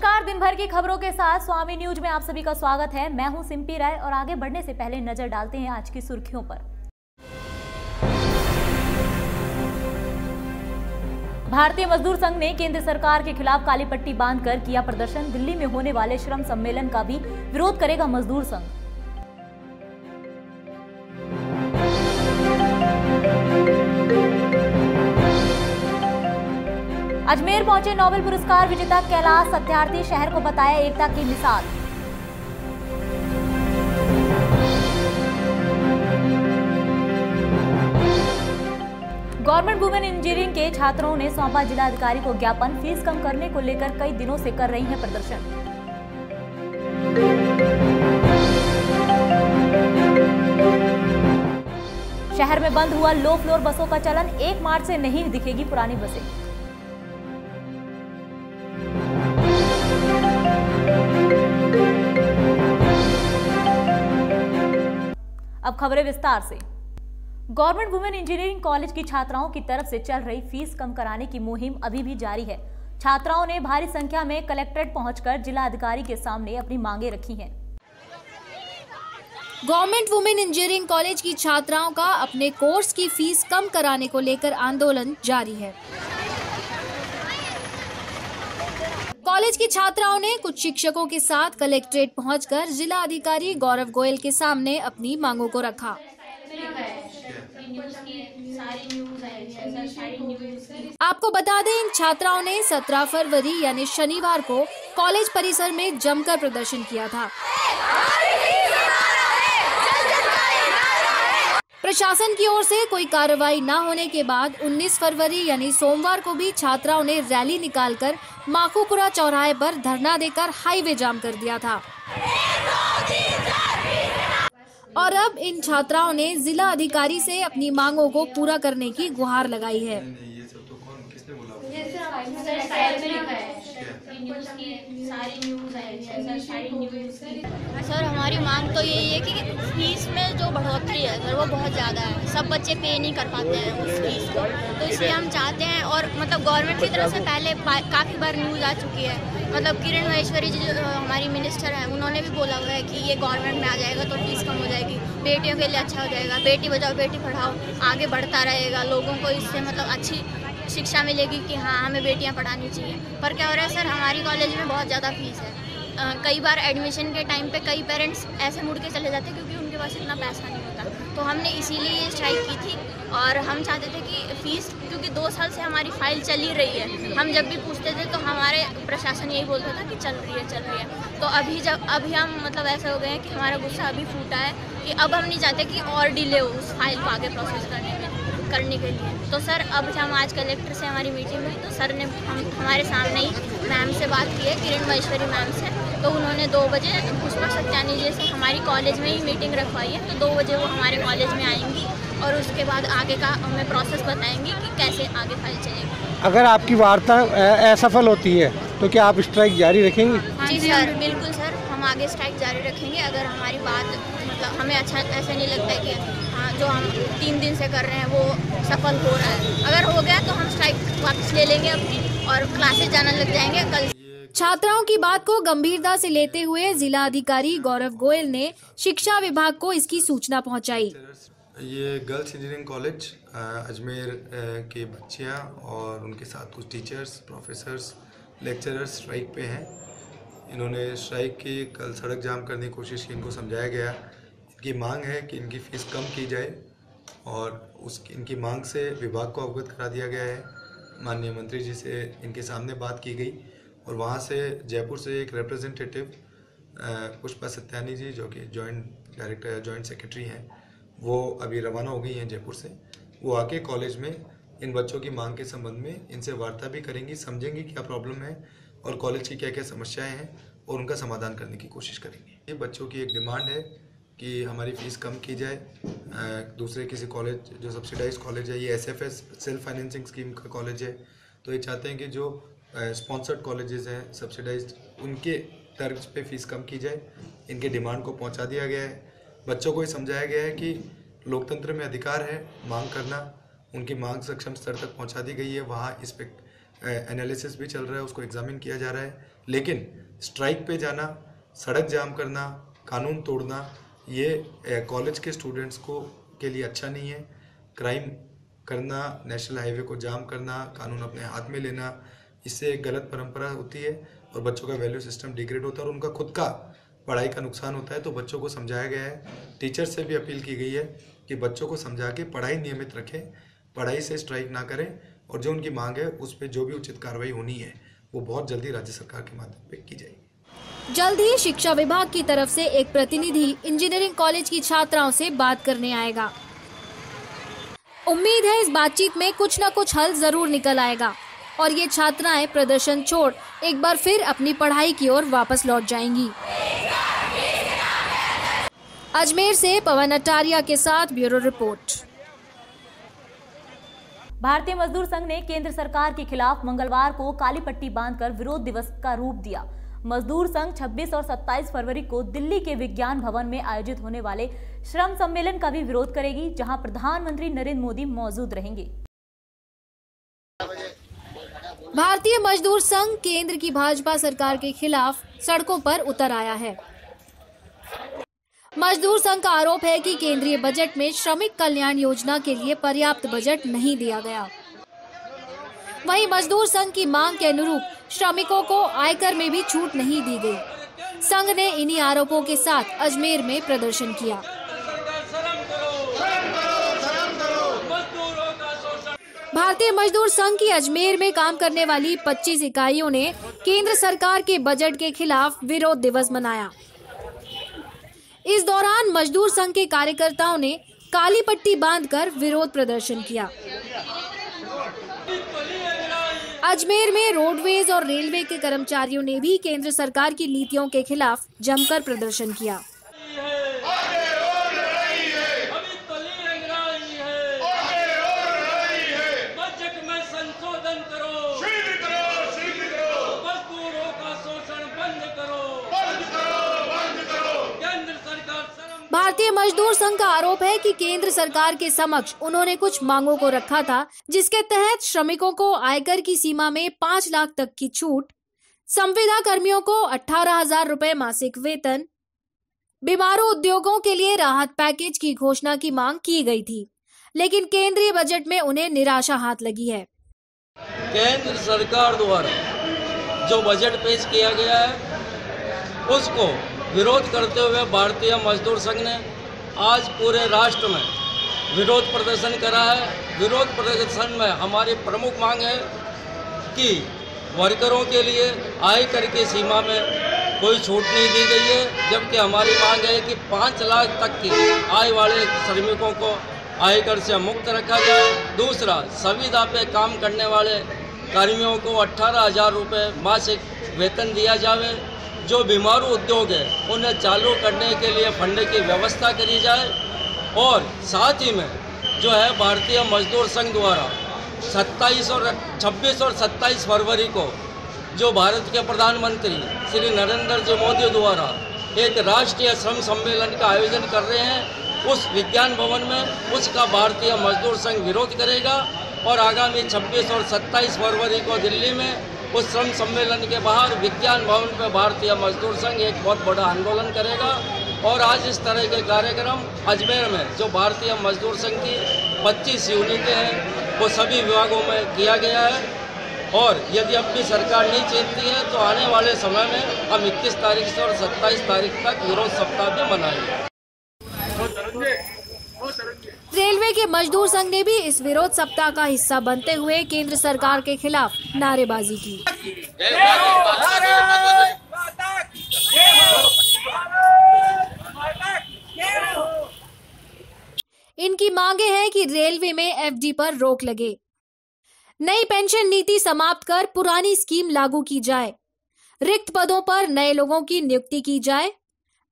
नमस्कार, दिन भर की खबरों के साथ स्वामी न्यूज में आप सभी का स्वागत है। मैं हूं सिंपी राय और आगे बढ़ने से पहले नजर डालते हैं आज की सुर्खियों पर। भारतीय मजदूर संघ ने केंद्र सरकार के खिलाफ काली पट्टी बांधकर किया प्रदर्शन। दिल्ली में होने वाले श्रम सम्मेलन का भी विरोध करेगा मजदूर संघ। अजमेर पहुंचे नोबेल पुरस्कार विजेता कैलाश सत्यार्थी, शहर को बताया एकता की मिसाल। गवर्नमेंट वुमेन इंजीनियरिंग के छात्रों ने सौंपा जिलाधिकारी को ज्ञापन। फीस कम करने को लेकर कई दिनों से कर रही हैं प्रदर्शन। शहर में बंद हुआ लो फ्लोर बसों का चलन। 1 मार्च से नहीं दिखेगी पुरानी बसें। अब खबरें विस्तार से। गवर्नमेंट वुमेन इंजीनियरिंग कॉलेज की छात्राओं की तरफ से चल रही फीस कम कराने की मुहिम अभी भी जारी है। छात्राओं ने भारी संख्या में कलेक्ट्रेट पहुंचकर जिला अधिकारी के सामने अपनी मांगे रखी हैं। गवर्नमेंट वुमेन इंजीनियरिंग कॉलेज की छात्राओं का अपने कोर्स की फीस कम कराने को लेकर आंदोलन जारी है। कॉलेज की छात्राओं ने कुछ शिक्षकों के साथ कलेक्ट्रेट पहुंचकर जिला अधिकारी गौरव गोयल के सामने अपनी मांगों को रखा। आपको बता दें, इन छात्राओं ने 17 फरवरी यानी शनिवार को कॉलेज परिसर में जमकर प्रदर्शन किया था। प्रशासन की ओर से कोई कार्रवाई न होने के बाद 19 फरवरी यानी सोमवार को भी छात्राओं ने रैली निकालकर माखूपुरा चौराहे पर धरना देकर हाईवे जाम कर दिया था। और अब इन छात्राओं ने जिला अधिकारी से अपनी मांगों को पूरा करने की गुहार लगाई है। सर, हमारी मांग तो यही है कि फीस में जो बढ़ोतरी है सर वो बहुत ज़्यादा है। सब बच्चे पे नहीं कर पाते हैं उस फीस को, तो इसलिए हम चाहते हैं। और मतलब गवर्नमेंट की तरफ से पहले काफ़ी बार न्यूज़ आ चुकी है। मतलब किरण महेश्वरी जी जो हमारी मिनिस्टर हैं, उन्होंने भी बोला हुआ है कि ये गवर्नमेंट में आ जाएगा तो फीस कम हो जाएगी, बेटियों के लिए अच्छा हो जाएगा, बेटी बचाओ बेटी पढ़ाओ आगे बढ़ता रहेगा, लोगों को इससे मतलब अच्छी शिक्षा मिलेगी कि हाँ हमें बेटियां पढ़ानी चाहिए। पर क्या हो रहा है सर, हमारी कॉलेज में बहुत ज़्यादा फीस है। कई बार एडमिशन के टाइम पे कई पेरेंट्स ऐसे मुड़ के चले जाते हैं क्योंकि उनके पास इतना पैसा नहीं होता। तो हमने इसीलिए ये स्ट्राइक की थी और हम चाहते थे कि फ़ीस, क्योंकि 2 साल से हमारी फाइल चल ही रही है, हम जब भी पूछते थे तो हमारे प्रशासन यही बोलता था कि चल रही है। तो अभी हम मतलब ऐसा हो गए हैं कि हमारा गुस्सा अभी फूटा है कि अब हम नहीं चाहते कि और डिले हो उस फाइल को आगे प्रोसेस करने के लिए। तो सर अब हम आज कलेक्टर से हमारी मीटिंग हुई तो सर ने हमारे सामने ही मैम से बात की है, किरण महेश्वरी मैम से। तो उन्होंने 2 बजे पुष्पा सत्यानी जी से हमारी कॉलेज में ही मीटिंग रखवाई है। तो 2 बजे वो हमारे कॉलेज में आएंगी और उसके बाद आगे का हमें प्रोसेस बताएंगी कि कैसे आगे फाइल चलेगी। अगर आपकी वार्ता असफल होती है तो क्या आप स्ट्राइक जारी रखेंगे? जी सर, बिल्कुल सर, हम आगे स्ट्राइक जारी रखेंगे। अगर हमारी बात मतलब हमें अच्छा ऐसा नहीं लगता है कि हाँ जो हम 3 दिन से कर रहे हैं वो सफल हो रहा है, अगर हो गया तो हम स्ट्राइक वापस ले लेंगे अपनी और क्लासेस जाना लग जाएंगे कल। छात्राओं की बात को गंभीरता से लेते हुए जिला अधिकारी गौरव गोयल ने शिक्षा विभाग को इसकी सूचना पहुंचाई। ये गर्ल्स इंजीनियरिंग कॉलेज अजमेर के बच्चियां और उनके साथ कुछ टीचर्स, प्रोफेसर्स, लेक्चरर्स स्ट्राइक पे हैं। इन्होंने स्ट्राइक की, कल सड़क जाम करने की कोशिश की। इनको समझाया गया, इनकी मांग है कि इनकी फ़ीस कम की जाए और इनकी मांग से विभाग को अवगत करा दिया गया है। माननीय मंत्री जी से इनके सामने बात की गई और वहाँ से जयपुर से एक रिप्रेजेंटेटिव पुष्पा सत्यानी जी जो कि जॉइंट डायरेक्टर या जॉइंट सेक्रेटरी हैं, वो अभी रवाना हो गई हैं जयपुर से। वो आके कॉलेज में इन बच्चों की मांग के संबंध में इनसे वार्ता भी करेंगी, समझेंगी क्या प्रॉब्लम है और कॉलेज की क्या क्या समस्याएं हैं और उनका समाधान करने की कोशिश करेंगे। ये बच्चों की एक डिमांड है कि हमारी फ़ीस कम की जाए। दूसरे किसी कॉलेज जो सब्सिडाइज कॉलेज है, ये SFS सेल्फ फाइनेंसिंग स्कीम का कॉलेज है, तो ये चाहते हैं कि जो स्पॉन्सर्ड कॉलेजेस हैं सब्सिडाइज्ड, उनके तर्ज पे फ़ीस कम की जाए। इनके डिमांड को पहुंचा दिया गया है। बच्चों को ये समझाया गया है कि लोकतंत्र में अधिकार है मांग करना, उनकी मांग सक्षम स्तर तक पहुंचा दी गई है। वहाँ इस पे एनालिसिस भी चल रहा है, उसको एग्जामिन किया जा रहा है। लेकिन स्ट्राइक पे जाना, सड़क जाम करना, कानून तोड़ना, ये कॉलेज के स्टूडेंट्स को के लिए अच्छा नहीं है। क्राइम करना, नेशनल हाईवे को जाम करना, कानून अपने हाथ में लेना, इससे एक गलत परंपरा होती है और बच्चों का वैल्यू सिस्टम डिग्रेड होता है और उनका खुद का पढ़ाई का नुकसान होता है। तो बच्चों को समझाया गया है, टीचर से भी अपील की गई है कि बच्चों को समझा के पढ़ाई नियमित रखें, पढ़ाई से स्ट्राइक ना करें और जो उनकी मांग है उस पर जो भी उचित कार्रवाई होनी है वो बहुत जल्दी राज्य सरकार के माध्यम पे की जाएगी। जल्द ही शिक्षा विभाग की तरफ से एक प्रतिनिधि इंजीनियरिंग कॉलेज की छात्राओं से बात करने आएगा। उम्मीद है इस बातचीत में कुछ न कुछ हल जरूर निकल आएगा और ये छात्राएं प्रदर्शन छोड़ एक बार फिर अपनी पढ़ाई की ओर वापस लौट जाएंगी। अजमेर से पवन अटारिया के साथ ब्यूरो रिपोर्ट। भारतीय मजदूर संघ ने केंद्र सरकार के खिलाफ मंगलवार को काली पट्टी बांधकर विरोध दिवस का रूप दिया। मजदूर संघ 26 और 27 फरवरी को दिल्ली के विज्ञान भवन में आयोजित होने वाले श्रम सम्मेलन का भी विरोध करेगी, जहां प्रधानमंत्री नरेंद्र मोदी मौजूद रहेंगे। भारतीय मजदूर संघ केंद्र की भाजपा सरकार के खिलाफ सड़कों पर उतर आया है। मजदूर संघ का आरोप है कि केंद्रीय बजट में श्रमिक कल्याण योजना के लिए पर्याप्त बजट नहीं दिया गया। वहीं मजदूर संघ की मांग के अनुरूप श्रमिकों को आयकर में भी छूट नहीं दी गई। संघ ने इन्हीं आरोपों के साथ अजमेर में प्रदर्शन किया। भारतीय मजदूर संघ की अजमेर में काम करने वाली 25 इकाइयों ने केंद्र सरकार के बजट के खिलाफ विरोध दिवस मनाया। इस दौरान मजदूर संघ के कार्यकर्ताओं ने काली पट्टी बांधकर विरोध प्रदर्शन किया। अजमेर में रोडवेज और रेलवे के कर्मचारियों ने भी केंद्र सरकार की नीतियों के खिलाफ जमकर प्रदर्शन किया। भारतीय मजदूर संघ का आरोप है कि केंद्र सरकार के समक्ष उन्होंने कुछ मांगों को रखा था, जिसके तहत श्रमिकों को आयकर की सीमा में 5 लाख तक की छूट, संविदा कर्मियों को 18,000 रुपए मासिक वेतन, बीमारू उद्योगों के लिए राहत पैकेज की घोषणा की मांग की गई थी, लेकिन केंद्रीय बजट में उन्हें निराशा हाथ लगी है। केंद्र सरकार द्वारा जो बजट पेश किया गया है उसको विरोध करते हुए भारतीय मजदूर संघ ने आज पूरे राष्ट्र में विरोध प्रदर्शन करा है। विरोध प्रदर्शन में हमारी प्रमुख मांग है कि वर्करों के लिए आयकर की सीमा में कोई छूट नहीं दी गई है, जबकि हमारी मांग है कि 5 लाख तक की आय वाले श्रमिकों को आयकर से मुक्त रखा जाए। दूसरा, संविदा पे काम करने वाले कर्मियों को 18,000 रुपये मासिक वेतन दिया जाए। जो बीमारू उद्योग है उन्हें चालू करने के लिए फंड की व्यवस्था करी जाए और साथ ही में जो है भारतीय मजदूर संघ द्वारा 26 और 27 फरवरी को जो भारत के प्रधानमंत्री श्री नरेंद्र जी मोदी द्वारा एक राष्ट्रीय श्रम सम्मेलन का आयोजन कर रहे हैं, उस विज्ञान भवन में उसका भारतीय मजदूर संघ विरोध करेगा और आगामी 26 और 27 फरवरी को दिल्ली में उस श्रम सम्मेलन के बाहर विज्ञान भवन पर भारतीय मजदूर संघ एक बहुत बड़ा आंदोलन करेगा। और आज इस तरह के कार्यक्रम अजमेर में जो भारतीय मजदूर संघ की 25 यूनिटें हैं वो सभी विभागों में किया गया है। और यदि अब भी सरकार नहीं चेतती है तो आने वाले समय में हम 21 तारीख से और 27 तारीख तक विरोध सप्ताह भी मनाएंगे। रेलवे के मजदूर संघ ने भी इस विरोध सप्ताह का हिस्सा बनते हुए केंद्र सरकार के खिलाफ नारेबाजी की। इनकी मांगे हैं कि रेलवे में एफडी पर रोक लगे, नई पेंशन नीति समाप्त कर पुरानी स्कीम लागू की जाए, रिक्त पदों पर नए लोगों की नियुक्ति की जाए,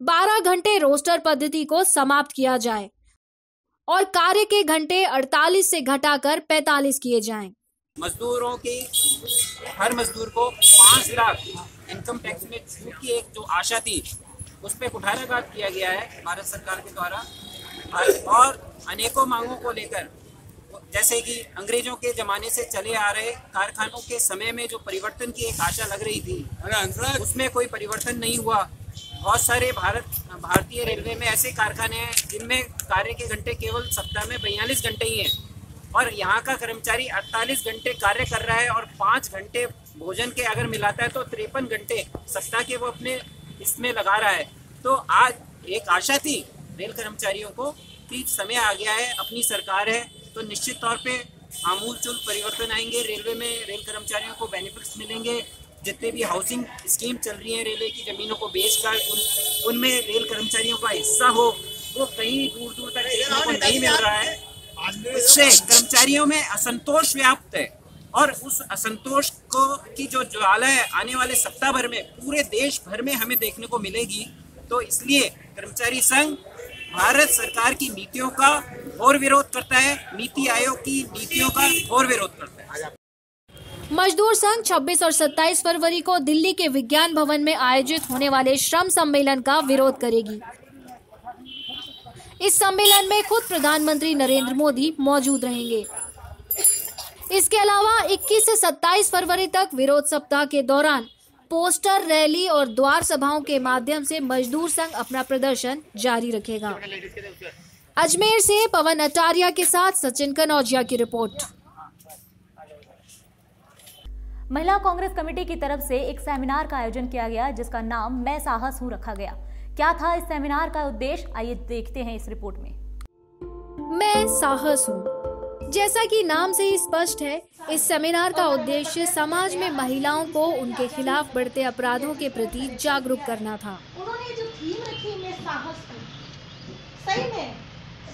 12 घंटे रोस्टर पद्धति को समाप्त किया जाए और कार्य के घंटे 48 से घटाकर 45 किए जाएं। मजदूरों की हर मजदूर को 5 लाख इनकम टैक्स में छूट की एक जो आशा थी उस पर कुठाराघात किया गया है भारत सरकार के द्वारा और अनेकों मांगों को लेकर जैसे कि अंग्रेजों के ज़माने से चले आ रहे कारखानों के समय में जो परिवर्तन की एक आशा लग रही थी, उसमें कोई परिवर्तन नहीं हुआ। बहुत सारे भारतीय रेलवे में ऐसे कारखाने हैं जिनमें कार्य के घंटे केवल सप्ताह में 42 घंटे ही हैं, और यहाँ का कर्मचारी 48 घंटे कार्य कर रहा है और 5 घंटे भोजन के अगर मिलाता है तो 53 घंटे सप्ताह के वो अपने इसमें लगा रहा है। तो आज एक आशा थी रेल कर्मचारियों को कि समय आ गया है, अपनी सरकार है तो निश्चित तौर पे आमूलचूल परिवर्तन आएंगे। रेलवे में रेल कर्मचारियों को बेनिफिट्स मिलेंगे। जितने भी हाउसिंग स्कीम चल रही है रेलवे की ज़मीनों को बेचकर उनमें रेल कर्मचारियों का हिस्सा हो, वो कहीं दूर दूर तक देखने को नहीं मिल रहा है। इससे कर्मचारियों में असंतोष व्याप्त है और उस असंतोष को की जो ज्वाला है आने वाले सप्ताह भर में पूरे देश भर में हमें देखने को मिलेगी। तो इसलिए कर्मचारी संघ भारत सरकार की नीतियों का और विरोध करता है, नीति आयोग की नीतियों का और विरोध करता है। मजदूर संघ 26 और 27 फरवरी को दिल्ली के विज्ञान भवन में आयोजित होने वाले श्रम सम्मेलन का विरोध करेगी। इस सम्मेलन में खुद प्रधानमंत्री नरेंद्र मोदी मौजूद रहेंगे। इसके अलावा 21 से 27 फरवरी तक विरोध सप्ताह के दौरान पोस्टर, रैली और द्वार सभाओं के माध्यम से मजदूर संघ अपना प्रदर्शन जारी रखेगा। अजमेर से पवन अटारिया के साथ सचिन कनौजिया की रिपोर्ट। महिला कांग्रेस कमेटी की तरफ से एक सेमिनार का आयोजन किया गया जिसका नाम मैं साहस हूं रखा गया। क्या था इस सेमिनार का उद्देश्य, आइए देखते हैं इस रिपोर्ट में। मैं साहस हूं, जैसा कि नाम से ही स्पष्ट है, इस सेमिनार का उद्देश्य समाज में महिलाओं को उनके खिलाफ बढ़ते अपराधों के प्रति जागरूक करना था। उन्होंने जो थीम रखी, मैं साहस हूं, सही में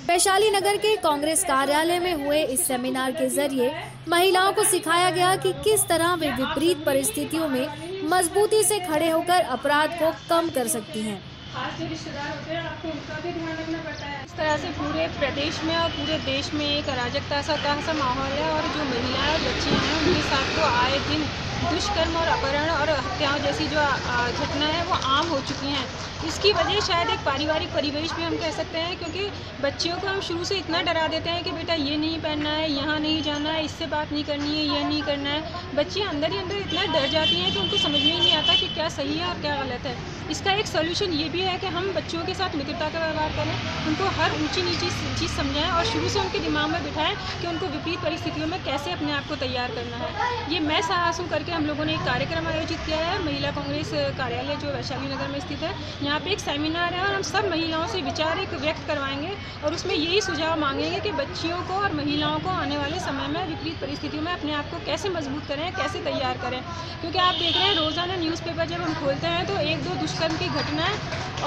वैशाली नगर के कांग्रेस कार्यालय में हुए इस सेमिनार के जरिए महिलाओं को सिखाया गया कि किस तरह वे विपरीत परिस्थितियों में मजबूती से खड़े होकर अपराध को कम कर सकती हैं। खास जो रिश्तेदार होते हैं आपको उनका भी ध्यान रखना पड़ता है। इस तरह से पूरे प्रदेश में और पूरे देश में एक अराजकता सा माहौल है और जो महिलाएं और बच्चियां हैं उनके साथ तो आए दिन दुष्कर्म और अपहरण और हत्याओं जैसी जो घटना है वो आम हो चुकी हैं। इसकी वजह शायद एक पारिवारिक परिवेश भी हम कह सकते हैं, क्योंकि बच्चियों को हम शुरू से इतना डरा देते हैं कि बेटा ये नहीं पहनना है, यहाँ नहीं जाना है, इससे बात नहीं करनी है, ये नहीं करना है। बच्चियाँ अंदर ही अंदर इतना डर जाती हैं कि उनको समझ में ही नहीं आता कि क्या सही है और क्या गलत है। इसका एक सोल्यूशन ये भी है कि हम बच्चों के साथ मित्रता का व्यवहार करें, उनको हर ऊंची नीची चीज़ समझाएं और शुरू से उनके दिमाग में बिठाएं कि उनको विपरीत परिस्थितियों में कैसे अपने आप को तैयार करना है। ये मैं साहस हूं करके हम लोगों ने एक कार्यक्रम आयोजित किया है महिला कांग्रेस कार्यालय जो वैशाली नगर में स्थित है। यहाँ पे एक सेमिनार है और हम सब महिलाओं से विचार एक व्यक्त करवाएंगे और उसमें यही सुझाव मांगेंगे कि बच्चियों को और महिलाओं को आने वाले समय में विपरीत परिस्थितियों में अपने आप को कैसे मजबूत करें, कैसे तैयार करें। क्योंकि आप देख रहे हैं रोज़ाना न्यूज़पेपर जब हम खोलते हैं तो 1-2 दुष्कर्म की घटनाएं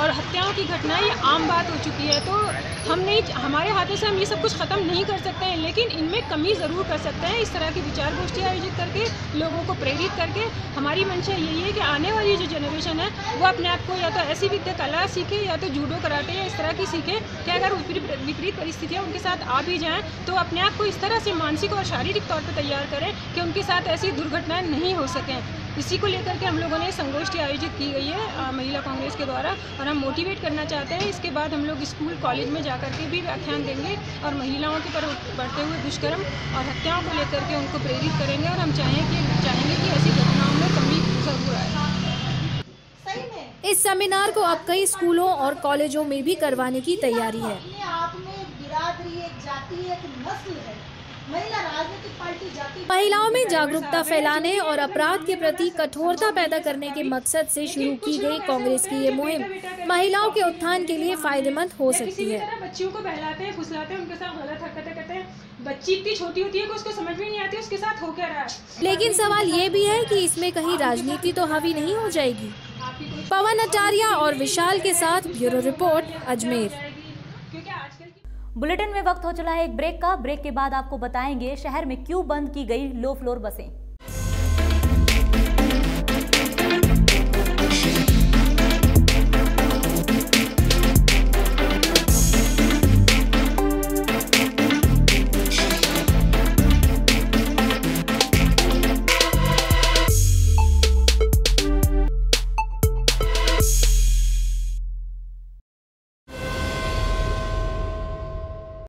और हत्याओं की घटनाएं ये आम बात हो चुकी है। तो हम नहीं, हमारे हाथों से हम ये सब कुछ ख़त्म नहीं कर सकते हैं, लेकिन इनमें कमी ज़रूर कर सकते हैं। इस तरह की विचार गोष्ठी आयोजित करके लोगों को प्रेरित करके हमारी मंशा यही है कि आने वाली जो जनरेशन है वो अपने आप को या तो ऐसी विद्या कला सीखे या तो जूडो कराटे या इस तरह की सीखे कि अगर विपरीत परिस्थितियाँ उनके साथ आ भी जाएँ तो अपने आप को इस तरह से मानसिक और शारीरिक तौर पर तैयार करें कि उनके साथ ऐसी दुर्घटनाएँ नहीं हो सकें। इसी को लेकर के हम लोगों ने संगोष्ठी आयोजित की गई है महिला कांग्रेस के द्वारा और हम मोटिवेट करना चाहते हैं। इसके बाद हम लोग स्कूल कॉलेज में जाकर के भी व्याख्यान देंगे और महिलाओं के पर बढ़ते हुए दुष्कर्म और हत्याओं को लेकर के उनको प्रेरित करेंगे और हम चाहेंगे कि ऐसी घटनाओं में कमी जरूर आए। इस सेमिनार को अब कई स्कूलों और कॉलेजों में भी करवाने की तैयारी है। अपने आप में बिरादरी, एक जाति, एक नस्ल है। महिला राजनीतिक पार्टी जाति महिलाओं में जागरूकता फैलाने और अपराध के प्रति कठोरता पैदा करने के मकसद से शुरू की गई कांग्रेस की ये मुहिम महिलाओं के उत्थान के लिए फायदेमंद हो सकती है। बच्चियों को बहलाते हैं, फुसलाते हैं, उनके साथ गलत हरकतें करते हैं। बच्ची इतनी छोटी होती है कि उसको समझ में नहीं आती उसके साथ हो क्या रहा है। लेकिन सवाल ये भी है कि इसमें कहीं राजनीति तो हावी नहीं हो जाएगी। पवन अटारिया और विशाल के साथ ब्यूरो रिपोर्ट, अजमेर। बुलेटिन में वक्त हो चला है एक ब्रेक का। ब्रेक के बाद आपको बताएंगे शहर में क्यों बंद की गई लो फ्लोर बसें।